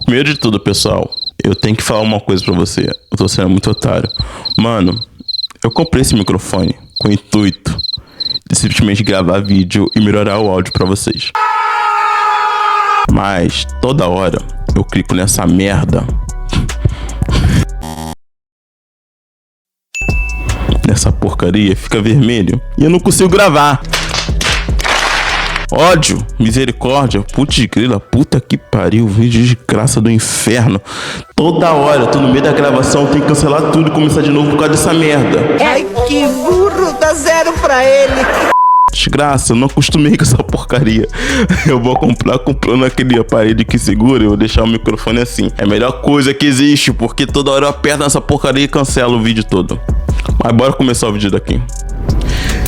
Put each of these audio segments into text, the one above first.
Primeiro de tudo, pessoal, eu tenho que falar uma coisa pra você. Eu tô sendo muito otário. Mano, eu comprei esse microfone com o intuito de simplesmente gravar vídeo e melhorar o áudio pra vocês. Mas toda hora eu clico nessa merda. Nessa porcaria, fica vermelho e eu não consigo gravar. Ódio, misericórdia, putz grila, puta que pariu, vídeo de graça do inferno. Toda hora, eu tô no meio da gravação, eu tenho que cancelar tudo e começar de novo por causa dessa merda. Ai, que burro, dá 0 pra ele. Desgraça, eu não acostumei com essa porcaria. Eu vou comprando aquele aparelho que segura, eu vou deixar o microfone assim. É a melhor coisa que existe, porque toda hora eu aperto nessa porcaria e cancelo o vídeo todo. Mas bora começar o vídeo daqui.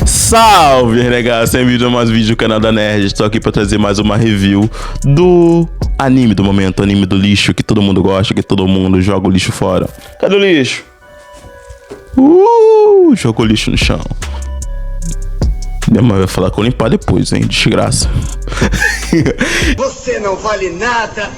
Salve, renegado, sem vídeo, mais vídeo do canal da Nerd. Estou aqui para trazer mais uma review do anime do momento, anime do lixo, que todo mundo gosta, que todo mundo joga o lixo fora. Cadê o lixo? Jogou lixo no chão. Minha mãe vai falar que eu limpar depois, hein, desgraça. Você não vale nada.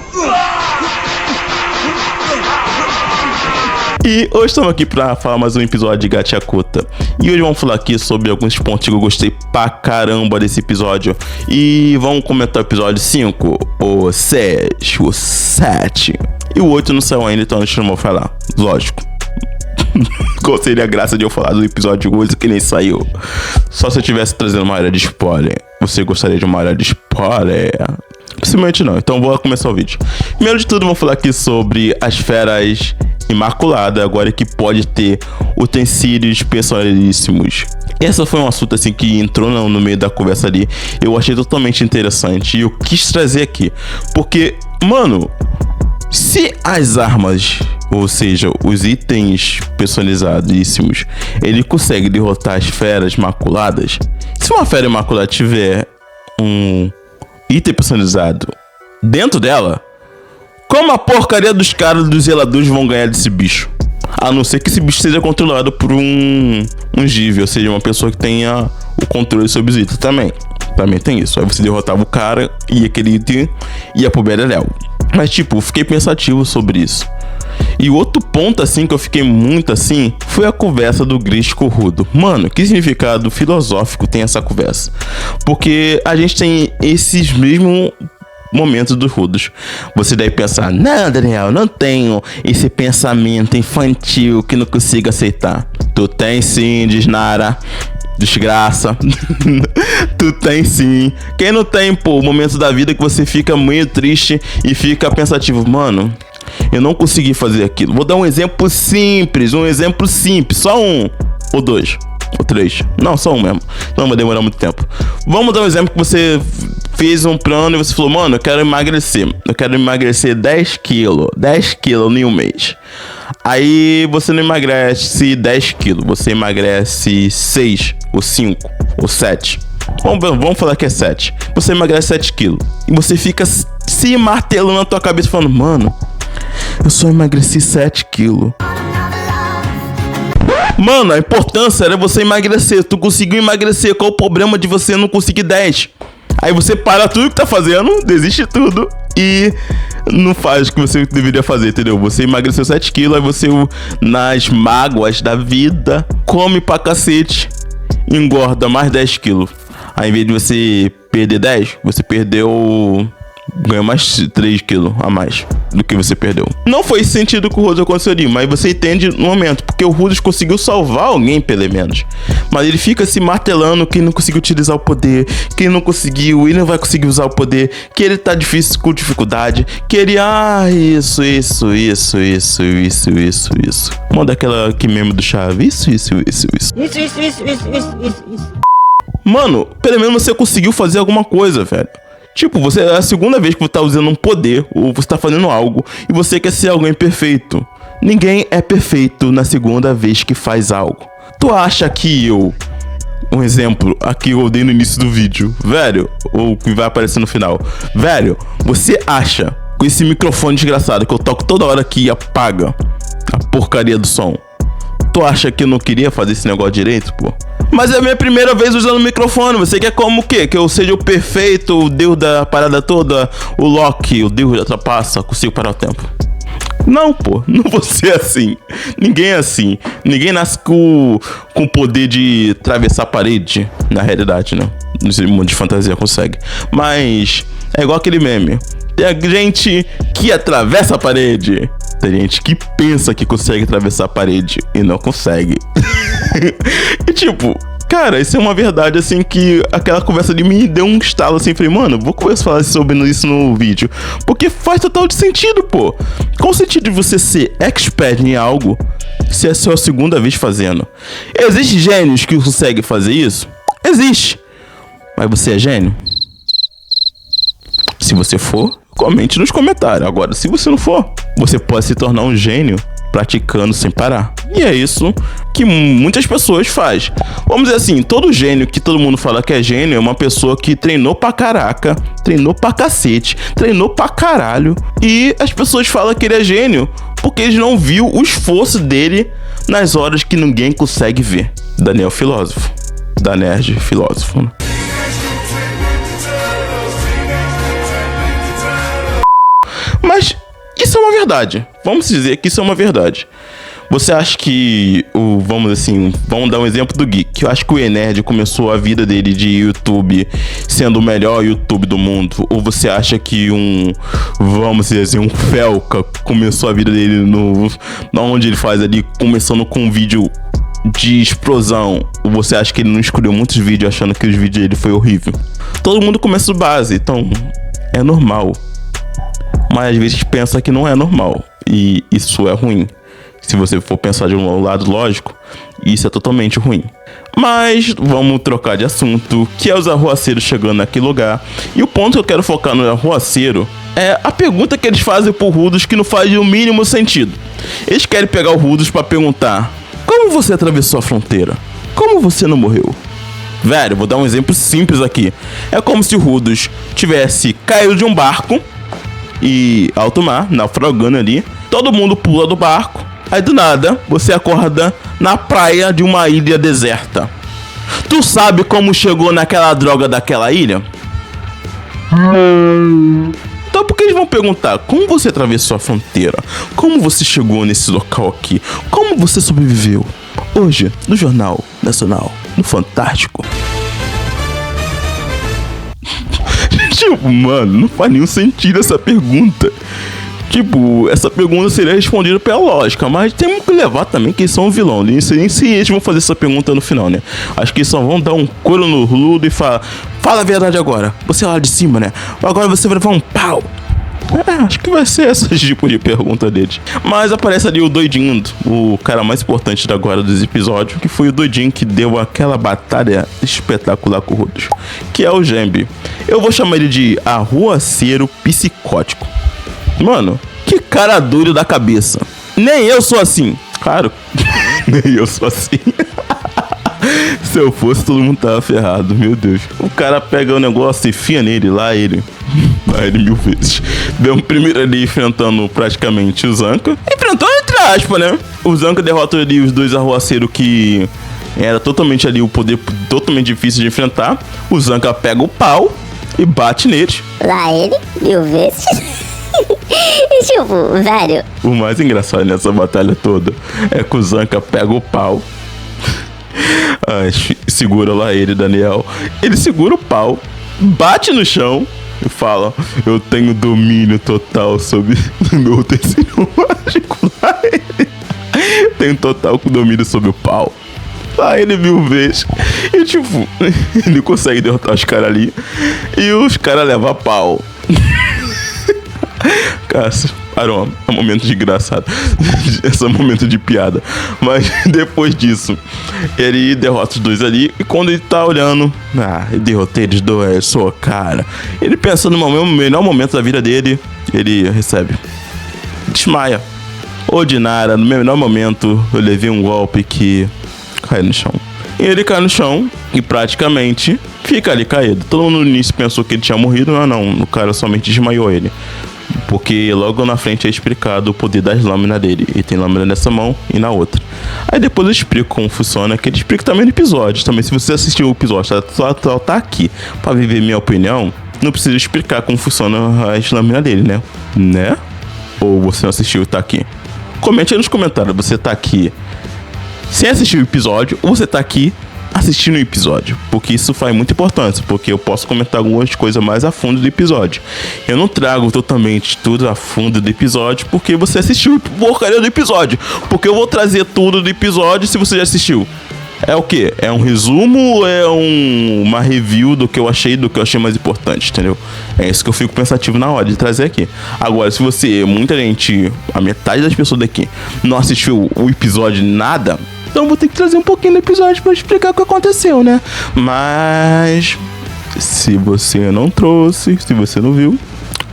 E hoje estamos aqui para falar mais um episódio de Gachakuta. E hoje vamos falar aqui sobre alguns pontos que eu gostei pra caramba desse episódio. E vamos comentar o episódio 5, o 6, o 7. E o 8 não saiu ainda, então a gente não vai falar. Lógico. Qual seria a graça de eu falar do episódio 8 que nem saiu? Só se eu estivesse trazendo uma área de spoiler. Você gostaria de uma área de spoiler? Possivelmente não, então bora começar o vídeo. Primeiro de tudo, vamos falar aqui sobre as feras imaculadas, agora que pode ter utensílios personalíssimos. Essa foi um assunto assim que entrou no meio da conversa ali. Eu achei totalmente interessante e eu quis trazer aqui. Porque, mano, se as armas, ou seja, os itens personalizadíssimos, ele consegue derrotar as feras maculadas. Se uma fera imaculada tiver um item personalizado dentro dela, como a porcaria dos caras dos zeladores vão ganhar desse bicho? A não ser que esse bicho seja controlado por um Give, ou seja, uma pessoa que tenha o controle sobre os itens também. Também tem isso. Aí você derrotava o cara e aquele item ia pro Beleléu. Mas tipo, eu fiquei pensativo sobre isso. E outro ponto assim que eu fiquei muito assim foi a conversa do Gris com o Rudo. Mano, que significado filosófico tem essa conversa? Porque a gente tem esses mesmos momentos dos Rudos. Você deve pensar: não, Daniel, não tenho esse pensamento infantil que não consigo aceitar. Tu tem sim, diz Nara. Desgraça. Tu tem sim. Quem não tem, pô, momentos da vida que você fica meio triste e fica pensativo. Mano, eu não consegui fazer aquilo. Vou dar um exemplo simples. Só um. Ou dois. Ou três. Não, só um mesmo. Não vai demorar muito tempo. Vamos dar um exemplo que você fez um plano e você falou: mano, eu quero emagrecer. Eu quero emagrecer 10 quilos. 10 quilos em um mês. Aí você não emagrece 10 quilos. Você emagrece 6, ou 5, ou 7. Vamos falar que é 7. Você emagrece 7 quilos. E você fica se martelando na tua cabeça falando: mano, eu só emagreci 7 quilos. Mano, a importância era você emagrecer. Tu conseguiu emagrecer. Qual o problema de você não conseguir 10? Aí você para tudo que tá fazendo, desiste tudo e não faz o que você deveria fazer, entendeu? Você emagreceu 7 quilos, aí você, nas mágoas da vida, come pra cacete, engorda mais 10 quilos. Aí, em vez de você perder 10, você ganhou mais 3 quilos a mais do que você perdeu. Não foi esse sentido que o Rudis aconteceu ali, mas você entende no momento, porque o Rudis conseguiu salvar alguém, pelo menos. Mas ele fica se martelando que não conseguiu utilizar o poder, que ele não conseguiu e não vai conseguir usar o poder, que ele tá difícil, com dificuldade, que ele, isso. Manda aquela que mesmo do chave, isso. Mano, pelo menos você conseguiu fazer alguma coisa, velho. Tipo, você é a segunda vez que você tá usando um poder, ou você tá fazendo algo, e você quer ser alguém perfeito. Ninguém é perfeito na segunda vez que faz algo. Tu acha que um exemplo, aqui eu dei no início do vídeo, velho, ou que vai aparecer no final. Velho, você acha, com esse microfone desgraçado que eu toco toda hora aqui e apaga a porcaria do som, tu acha que eu não queria fazer esse negócio direito, pô? Mas é a minha primeira vez usando o microfone. Você quer como o quê? Que eu seja o perfeito, o deus da parada toda, o Loki, o deus da trapaça, consigo parar o tempo. Não, pô, não vou ser assim. Ninguém é assim. Ninguém nasce com o poder de atravessar a parede. Na realidade, né? Nesse mundo de fantasia consegue. Mas é igual aquele meme. Tem gente que atravessa a parede. Tem gente que pensa que consegue atravessar a parede e não consegue. E tipo, cara, isso é uma verdade, assim, que aquela conversa de mim deu um estalo, assim, falei, mano, vou começar a falar sobre isso no vídeo, porque faz total de sentido, pô. Qual o sentido de você ser expert em algo se é a sua segunda vez fazendo? Existem gênios que conseguem fazer isso? Existe. Mas você é gênio? Se você for, comente nos comentários. Agora, se você não for, você pode se tornar um gênio praticando sem parar. E é isso que muitas pessoas fazem. Vamos dizer assim, todo gênio que todo mundo fala que é gênio é uma pessoa que treinou pra caraca, treinou pra cacete, treinou pra caralho. E as pessoas falam que ele é gênio porque eles não viu o esforço dele nas horas que ninguém consegue ver. Daniel Filósofo. Da Nerd Filósofo, né? Mas isso é uma verdade. Vamos dizer que isso é uma verdade. Você acha que vamos assim, vamos dar um exemplo do Geek. Eu acho que o E-Nerd começou a vida dele de YouTube sendo o melhor YouTube do mundo. Ou você acha que vamos dizer assim, um Felca começou a vida dele onde ele faz ali, começando com um vídeo de explosão? Ou você acha que ele não escolheu muitos vídeos achando que os vídeos dele foi horrível? Todo mundo começa do base, então é normal. Mas às vezes pensa que não é normal. E isso é ruim. Se você for pensar de um lado lógico, isso é totalmente ruim. Mas vamos trocar de assunto, que é os arruaceiros chegando naquele lugar. E o ponto que eu quero focar no arruaceiro é a pergunta que eles fazem pro Rudos, que não faz o mínimo sentido. Eles querem pegar o Rudos pra perguntar: como você atravessou a fronteira? Como você não morreu? Velho, vou dar um exemplo simples aqui. É como se o Rudos tivesse caído de um barco e alto mar, naufragando ali. Todo mundo pula do barco. Aí do nada, você acorda na praia de uma ilha deserta. Tu sabe como chegou naquela droga daquela ilha? Então por que eles vão perguntar como você atravessou a fronteira? Como você chegou nesse local aqui? Como você sobreviveu? Hoje, no Jornal Nacional, no Fantástico. Tipo, mano, não faz nenhum sentido essa pergunta. Tipo, essa pergunta seria respondida pela lógica, mas temos que levar também que eles são um vilão. Nem sei se eles vão fazer essa pergunta no final, né? Acho que eles só vão dar um couro no Ludo e falar: fala a verdade agora. Você é lá de cima, né? Agora você vai levar um pau. Acho que vai ser esse tipo de pergunta deles. Mas aparece ali o doidinho, o cara mais importante agora dos episódios, que foi o doidinho que deu aquela batalha espetacular com o Rudos, que é o Gembe. Eu vou chamar ele de arruaceiro psicótico. Mano, que cara doido da cabeça. Nem eu sou assim. Claro, nem eu sou assim. Se eu fosse, todo mundo tava ferrado, meu Deus. O cara pega o negócio e enfia nele, lá ele 1000 vezes. Deu um primeiro ali enfrentando praticamente o Zanka. Enfrentou entre aspas, né? O Zanka derrota ali os dois arruaceiros que era totalmente ali o poder totalmente difícil de enfrentar. O Zanka pega o pau e bate neles. Lá ele, 1000 vezes. Tipo, velho. O mais engraçado nessa batalha toda é que o Zanka pega o pau. Segura lá ele, Daniel. Ele segura o pau, bate no chão e fala: eu tenho domínio total sobre o meu tecido mágico. Lá ele tem total domínio sobre o pau. Lá ele 1000 vezes. E tipo, ele consegue derrotar os caras ali. E os caras levam a pau. Cássio, parou, é um momento de engraçado. Esse é um momento de piada. Mas depois disso, ele derrota os dois ali. E quando ele tá olhando, eu derrotei eles dois, sou cara. Ele pensa no melhor momento da vida dele, ele recebe. Desmaia. Ordinária, no meu melhor momento, eu levei um golpe que cai no chão. E ele cai no chão e praticamente fica ali caído. Todo mundo no início pensou que ele tinha morrido, mas não, o cara somente desmaiou ele. Porque logo na frente é explicado o poder das lâminas dele. E tem lâmina nessa mão e na outra. Aí depois eu explico como funciona, que ele explica também no episódio. Também, se você assistiu o episódio, só tá aqui pra viver minha opinião, não precisa explicar como funciona as lâminas dele, né? Ou você não assistiu e tá aqui? Comente aí nos comentários, você tá aqui sem assistir o episódio ou você tá aqui assistindo o episódio, porque isso faz muita importância, porque eu posso comentar algumas coisas mais a fundo do episódio. Eu não trago totalmente tudo a fundo do episódio, porque você assistiu a porcaria do episódio, porque eu vou trazer tudo do episódio se você já assistiu. É o que? É um resumo ou é uma review do que eu achei mais importante, entendeu? É isso que eu fico pensativo na hora de trazer aqui. Agora, se muita gente, a metade das pessoas daqui, não assistiu o episódio nada, então vou ter que trazer um pouquinho do episódio pra explicar o que aconteceu, né? Mas se você não trouxe, se você não viu,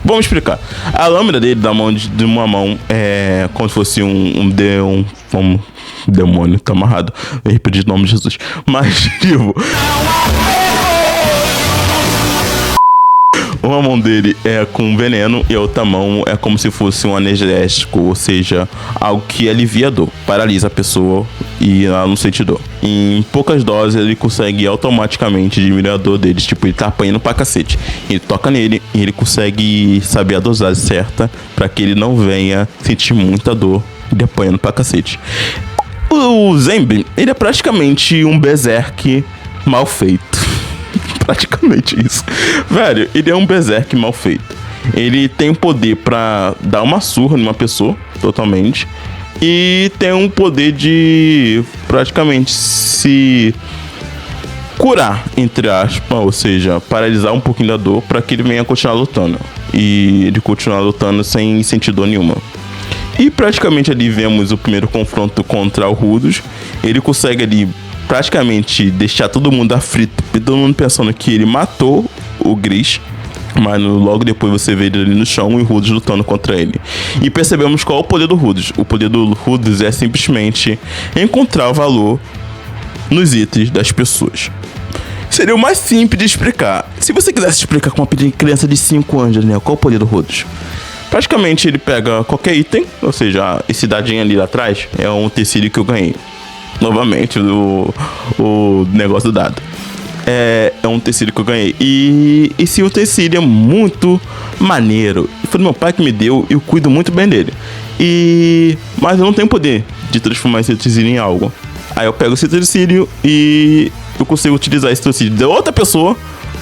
vamos explicar. A lâmina dele da mão de uma mão é como se fosse um demônio, tá amarrado. Eu repeti o nome de Jesus. Mas, tipo, uma mão dele é com veneno e a outra mão é como se fosse um anestésico, ou seja, algo que alivia a dor, paralisa a pessoa e ela não sente dor. Em poucas doses ele consegue automaticamente diminuir a dor dele, tipo, ele tá apanhando pra cacete. Ele toca nele e ele consegue saber a dosagem certa pra que ele não venha sentir muita dor ele apanhando pra cacete. O Zembe, ele é praticamente um berserk mal feito. Praticamente isso. Velho, ele é um berserk mal feito. Ele tem o poder pra dar uma surra numa pessoa, totalmente. E tem um poder de praticamente se curar, entre aspas, ou seja, paralisar um pouquinho da dor pra que ele venha continuar lutando. E ele continuar lutando sem sentir dor nenhuma. E praticamente ali vemos o primeiro confronto contra o Rudus. Ele consegue ali praticamente deixar todo mundo aflito, todo mundo pensando que ele matou o Gris. Mas logo depois você vê ele ali no chão e o Rudus lutando contra ele. E percebemos qual é o poder do Rudus. O poder do Rudus é simplesmente encontrar o valor nos itens das pessoas. Seria o mais simples de explicar. Se você quisesse explicar com uma criança de 5 anos, né, qual é o poder do Rudus? Praticamente ele pega qualquer item, ou seja, esse dadinho ali atrás é um tecido que eu ganhei. Novamente, o negócio do dado. É um tecido que eu ganhei. E esse tecido é muito maneiro. Foi meu pai que me deu e eu cuido muito bem dele. Mas eu não tenho poder de transformar esse tecido em algo. Aí eu pego esse tecido e eu consigo utilizar esse tecido de outra pessoa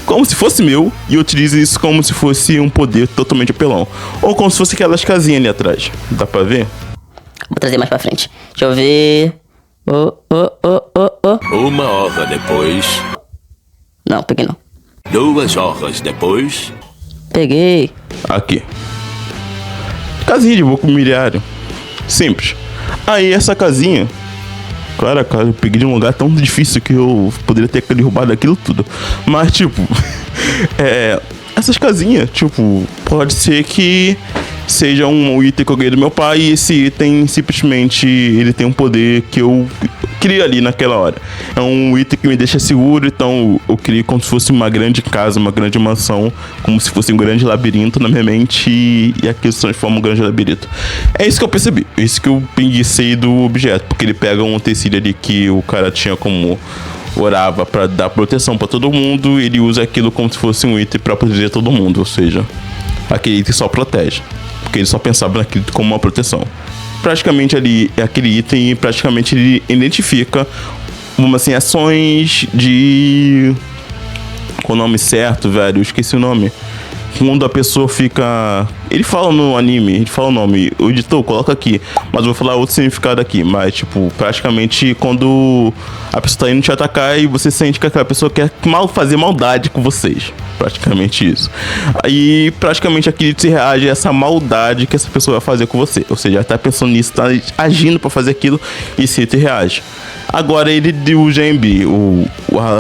como se fosse meu, e eu utilizo isso como se fosse um poder totalmente apelão. Ou como se fosse aquelas casinhas ali atrás. Dá pra ver? Vou trazer mais pra frente. Deixa eu ver. Uma hora depois. Não, peguei não. 2 horas depois. Peguei. Aqui. Casinha de boco imobiliário. Simples. Aí essa casinha, cara, eu peguei de um lugar tão difícil que eu poderia ter derrubado aquilo tudo. Mas, tipo, essas casinhas, tipo, pode ser que seja um item que eu ganhei do meu pai e esse item simplesmente ele tem um poder que eu crio ali naquela hora. É um item que me deixa seguro, então eu crio como se fosse uma grande casa, uma grande mansão, como se fosse um grande labirinto na minha mente e aquilo se transforma um grande labirinto. É isso que eu percebi, é isso que eu pensei do objeto, porque ele pega um tecido ali que o cara tinha como orava pra dar proteção pra todo mundo, ele usa aquilo como se fosse um item pra proteger todo mundo, ou seja, aquele item só protege. Porque ele só pensava naquilo como uma proteção. Praticamente ali é aquele item e praticamente ele identifica, vamos assim, ações de... Com o nome certo, velho, eu esqueci o nome. Quando a pessoa fica... Ele fala no anime, ele fala o nome. O editor coloca aqui, mas eu vou falar outro significado aqui. Mas, tipo, praticamente quando a pessoa tá indo te atacar e você sente que aquela pessoa quer fazer maldade com vocês. Praticamente isso. Aí, praticamente aqui se reage a essa maldade que essa pessoa vai fazer com você. Ou seja, ela tá pensando nisso, tá agindo pra fazer aquilo e se te reage. Agora ele, o Jambi, o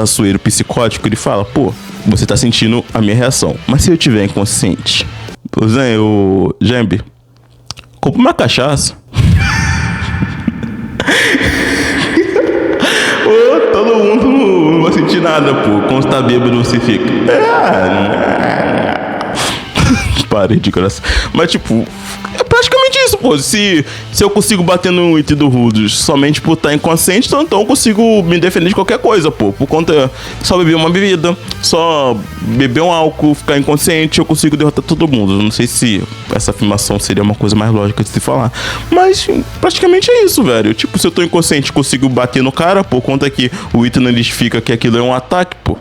açoeiro psicótico, ele fala, pô, você tá sentindo a minha reação. Mas se eu tiver inconsciente, o Jambi, compra uma cachaça. Todo mundo não vai sentir nada, pô. Quando você tá bêbado, você fica... Parei de graça. Mas, tipo, é praticamente isso, pô. Se eu consigo bater no item do Rudus somente por estar inconsciente, então eu consigo me defender de qualquer coisa, pô. Por conta, só beber uma bebida, só beber um álcool, ficar inconsciente, eu consigo derrotar todo mundo. Não sei se essa afirmação seria uma coisa mais lógica de se falar. Mas, praticamente é isso, velho. Tipo, se eu tô inconsciente, consigo bater no cara, por conta que o item não identifica que aquilo é um ataque, pô.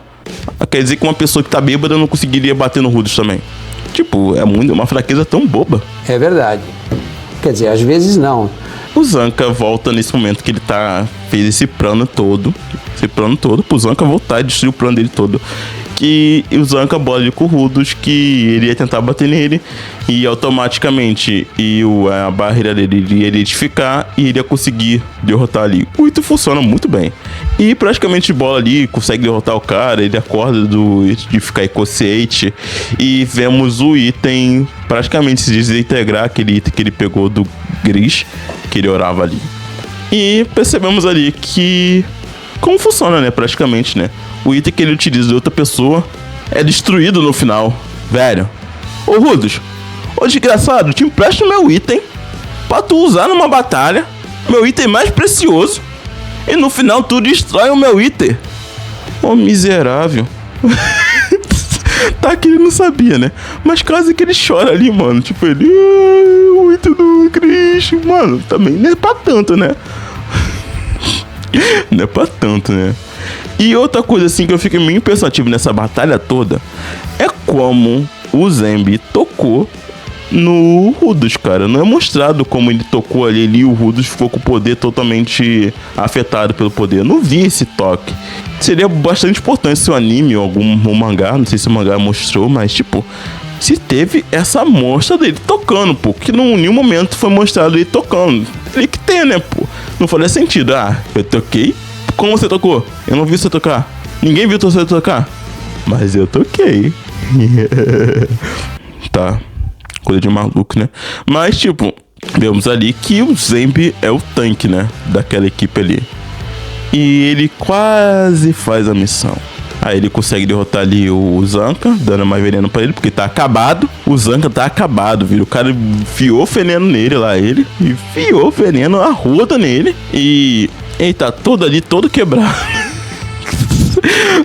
Quer dizer que uma pessoa que tá bêbada não conseguiria bater no Rudus também. Tipo, é uma fraqueza tão boba. É verdade. Quer dizer, às vezes não. O Zanka volta nesse momento que ele fez esse plano todo. Pro Zanka voltar e destruir o plano dele todo. Que o Zanka bola ali com o Rudus, que ele ia tentar bater nele. E automaticamente a barreira dele iria identificar e ele ia conseguir derrotar ali. O item funciona muito bem. E praticamente bola ali, consegue derrotar o cara, ele acorda de ficar inconsciente. E vemos o item praticamente se desintegrar, aquele item que ele pegou do Gris, que ele orava ali. E percebemos ali que... como funciona, né? Praticamente, né? O item que ele utiliza de outra pessoa é destruído no final. Velho. Ô, Rudus. Ô, desgraçado, te empresto meu item pra tu usar numa batalha. Meu item mais precioso. E no final tu destrói o meu item. Ô, miserável. Tá que ele não sabia, né? Mas quase que ele chora ali, mano. Tipo, ele... o item do Chris. Mano, também não é pra tanto, né? Não é pra tanto, né? E outra coisa assim que eu fiquei meio pensativo nessa batalha toda é como o Zambi tocou no Rudus, cara. Não é mostrado como ele tocou ali e o Rudus ficou com o poder totalmente afetado pelo poder. Eu não vi esse toque. Seria bastante importante se o anime ou algum mangá, não sei se o mangá mostrou, mas tipo, se teve essa mostra dele tocando, pô, que em nenhum momento foi mostrado ele tocando. Teria que ter, né, pô? Não faria sentido. Ah, eu toquei. Como você tocou? Eu não vi você tocar. Ninguém viu você tocar. Mas eu toquei. Tá. Coisa de maluco, né? Mas, tipo, vemos ali que o Zambi é o tanque, né? Daquela equipe ali. E ele quase faz a missão. Aí ele consegue derrotar ali o Zanka, dando mais veneno pra ele, porque tá acabado. O Zanka tá acabado, viu? O cara enfiou veneno nele lá, enfiou veneno, a roda nele. E ele tá todo ali, todo quebrado.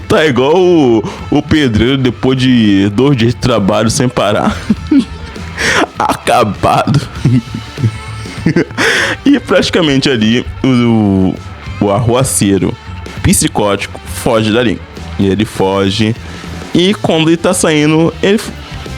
Tá igual o pedreiro depois de 2 dias de trabalho sem parar. Acabado. E praticamente ali o arruaceiro psicótico foge dali. E ele foge. E quando ele tá saindo, ele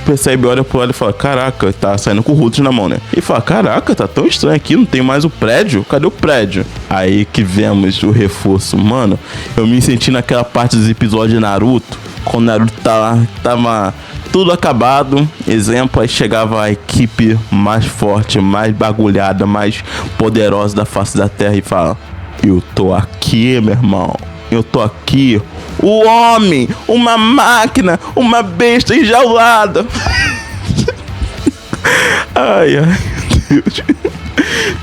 percebe, olha pro lado e fala: caraca, tá saindo com o Rudus na mão, né? E fala: caraca, tá tão estranho aqui, não tem mais o prédio? Cadê o prédio? Aí que vemos o reforço. Mano, eu me senti naquela parte dos episódios de Naruto, quando Naruto tava tudo acabado. Exemplo, aí chegava a equipe mais forte, mais bagulhada, mais poderosa da face da terra e fala: eu tô aqui, meu irmão. Eu tô aqui. O homem, uma máquina, uma besta enjaulada. Ai, Deus.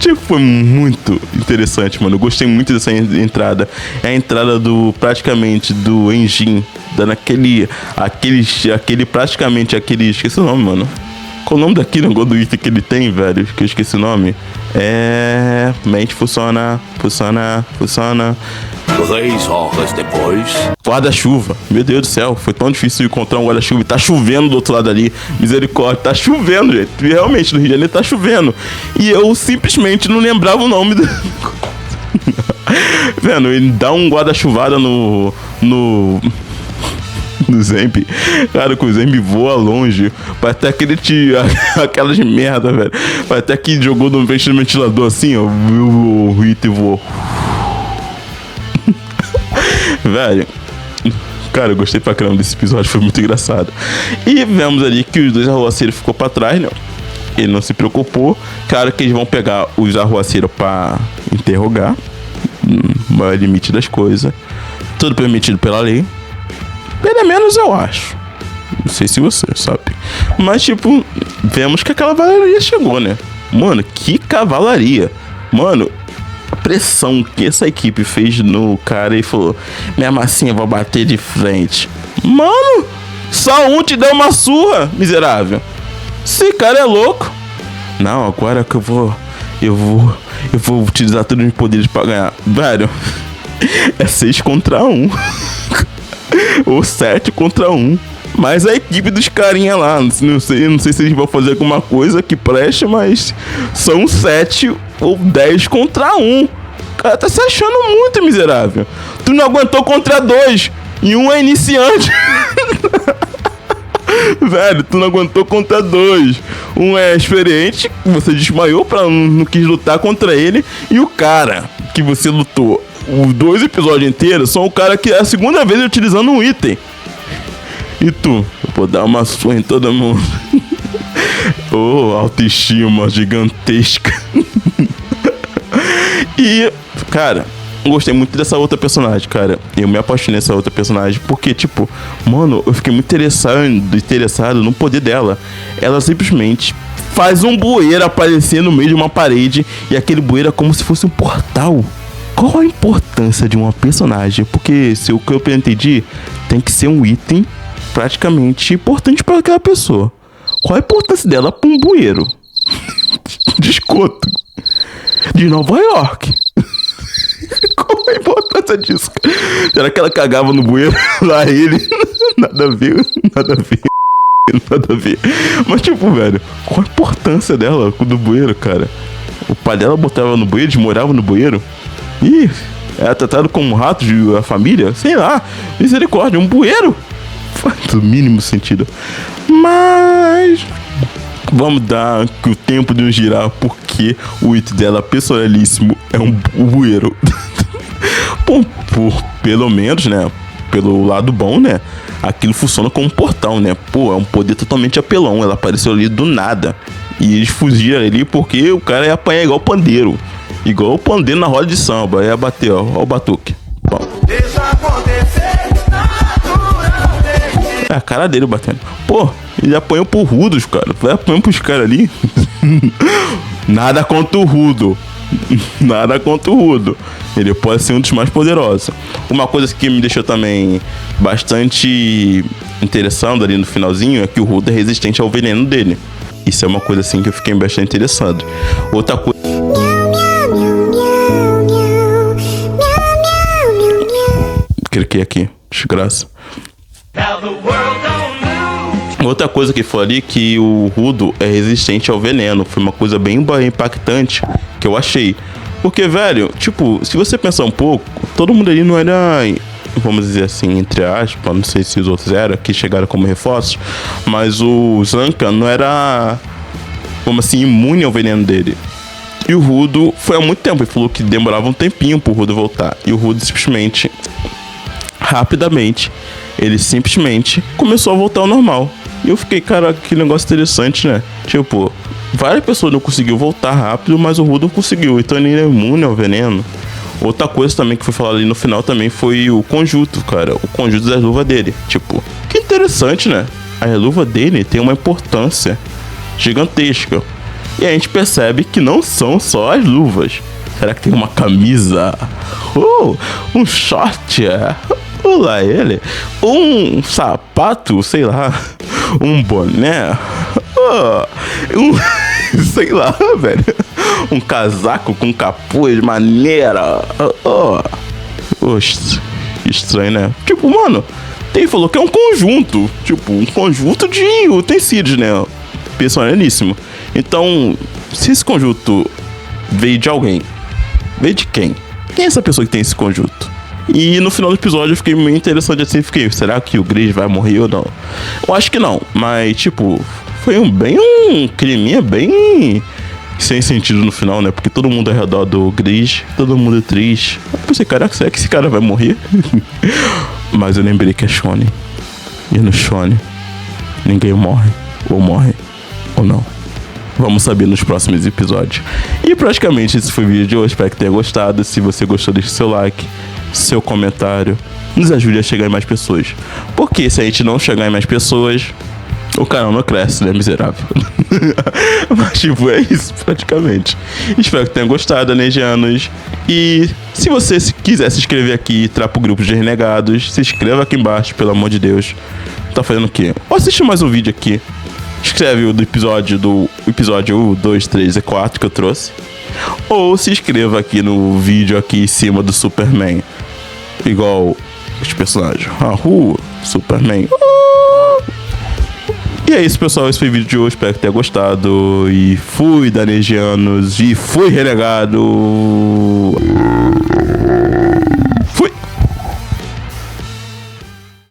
Tipo, foi muito interessante, mano. Eu gostei muito dessa entrada. É a entrada praticamente do Enjin, dando aquele esqueci o nome, mano. Qual o nome daquele negócio do item que ele tem, velho? Que eu esqueci o nome. Mente funciona. 3 horas depois. Guarda-chuva. Meu Deus do céu, foi tão difícil encontrar um guarda-chuva. E tá chovendo do outro lado ali. Misericórdia, tá chovendo, gente. Realmente, no Rio de Janeiro tá chovendo. E eu simplesmente não lembrava o nome do... Vendo, ele dá um guarda-chuvada no Zambi. Cara, que o Zambi voa longe. Vai até aquelas merda, velho. Vai até que jogou no ventilador assim, ó. O item voou. Velho, cara, eu gostei pra caramba desse episódio, foi muito engraçado. E vemos ali que os 2 arruaceiros ficou pra trás, né? Ele não se preocupou. Claro que eles vão pegar os arruaceiros pra interrogar. Maior limite das coisas. Tudo permitido pela lei. Pelo menos eu acho. Não sei se você sabe. Mas, tipo, vemos que a cavalaria chegou, né? Mano, que cavalaria. Mano, a pressão que essa equipe fez no cara e falou: mesmo assim eu vou bater de frente. Mano, só um te deu uma surra, miserável. Esse cara é louco. Não, agora que eu vou utilizar todos os meus poderes pra ganhar. Velho, é 6 contra 1. Ou 7 contra 1. Mas a equipe dos carinha lá, não sei se eles vão fazer alguma coisa que preste, mas são 7 ou 10 contra 1. O cara tá se achando muito miserável. Tu não aguentou contra 2 e um é iniciante. Velho, tu não aguentou contra 2. Um é experiente, você desmaiou pra não quis lutar contra ele. E o cara que você lutou os 2 episódios inteiros são o cara que é a segunda vez utilizando um item. E tu? Eu vou dar uma surra em todo mundo. Oh, autoestima gigantesca. E, cara, eu gostei muito dessa outra personagem, cara. Eu me apaixonei nessa outra personagem porque, tipo, mano, eu fiquei muito interessado no poder dela. Ela simplesmente faz um bueiro aparecer no meio de uma parede e aquele bueiro é como se fosse um portal. Qual a importância de uma personagem? Porque, se o que eu entendi, tem que ser um item praticamente importante para aquela pessoa. Qual a importância dela pra um bueiro de esgoto de Nova York? Qual a importância disso? Será que ela cagava no bueiro lá ele? Nada a ver. Mas tipo, velho, qual a importância dela do bueiro, cara? O pai dela botava no bueiro, eles moravam no bueiro. Ih, era tratado como um rato de família? Sei lá, misericórdia, um bueiro. Faz o mínimo sentido. Mas vamos dar o tempo de um girar, porque o item dela personalíssimo é um bueiro. Bom, pelo menos, né? Pelo lado bom, né? Aquilo funciona como um portal, né? Pô, é um poder totalmente apelão. Ela apareceu ali do nada. E eles fugiram ali porque o cara ia apanhar igual o pandeiro. Igual o pandeiro na roda de samba. Ia bater, ó o batuque. Bom. É a cara dele batendo. Pô, ele apanhou pro Rudos, cara. Vai apanhando pros caras ali. Nada contra o Rudo. Nada contra o Rudo. Ele pode ser um dos mais poderosos. Uma coisa que me deixou também bastante interessando ali no finalzinho é que o Rudo é resistente ao veneno dele. Isso é uma coisa assim que eu fiquei bastante interessado. Outra coisa... Cliquei aqui. Desgraça. Outra coisa que foi ali que o Rudo é resistente ao veneno. Foi uma coisa bem impactante que eu achei. Porque, velho, tipo, se você pensar um pouco, todo mundo ali não era, vamos dizer assim, entre aspas, não sei se os outros eram, que chegaram como reforços, mas o Zanka não era, vamos assim, imune ao veneno dele. E o Rudo foi há muito tempo, ele falou que demorava um tempinho pro Rudo voltar. E o Rudo simplesmente, rapidamente, ele simplesmente começou a voltar ao normal. E eu fiquei, cara, que negócio interessante, né? Tipo, várias pessoas não conseguiu voltar rápido, mas o Rudo conseguiu. Então ele é imune ao veneno. Outra coisa também que foi falada ali no final também foi o conjunto, cara. O conjunto das luvas dele. Tipo, que interessante, né? A luva dele tem uma importância gigantesca. E a gente percebe que não são só as luvas. Será que tem uma camisa? Um short? Olá ele. Um sapato, sei lá. Um boné. Sei lá, velho. Um casaco com capuz, maneira. Oxe, estranho, né? Tipo, mano, ele falou que é um conjunto. Tipo, um conjunto de utensílios, né? Personalíssimo. Então, se esse conjunto veio de alguém, veio de quem? Quem é essa pessoa que tem esse conjunto? E no final do episódio eu fiquei meio interessante assim, será que o Gris vai morrer ou não? Eu acho que não, mas tipo, foi um climinha bem sem sentido no final, né? Porque todo mundo ao redor do Gris, todo mundo é triste. Eu pensei, caraca, será que esse cara vai morrer? Mas eu lembrei que é Shone. E no Shone, ninguém morre, ou não. Vamos saber nos próximos episódios. E praticamente esse foi o vídeo de hoje. Espero que tenha gostado. Se você gostou, deixe seu like, seu comentário. Nos ajude a chegar em mais pessoas. Porque se a gente não chegar em mais pessoas, o canal não cresce, né, miserável? Mas tipo, é isso praticamente. Espero que tenha gostado, Anegianos. E se você quiser se inscrever aqui e entrar pro grupo de renegados, se inscreva aqui embaixo, pelo amor de Deus. Tá fazendo o quê? Ou assiste mais um vídeo aqui. escreve o do episódio 1, 2, 3 e 4 que eu trouxe. Ou se inscreva aqui no vídeo aqui em cima do Superman. Igual os personagens. Superman. E é isso, pessoal. Esse foi o vídeo de hoje. Espero que tenha gostado. E fui, Danegianos. E fui, renegado.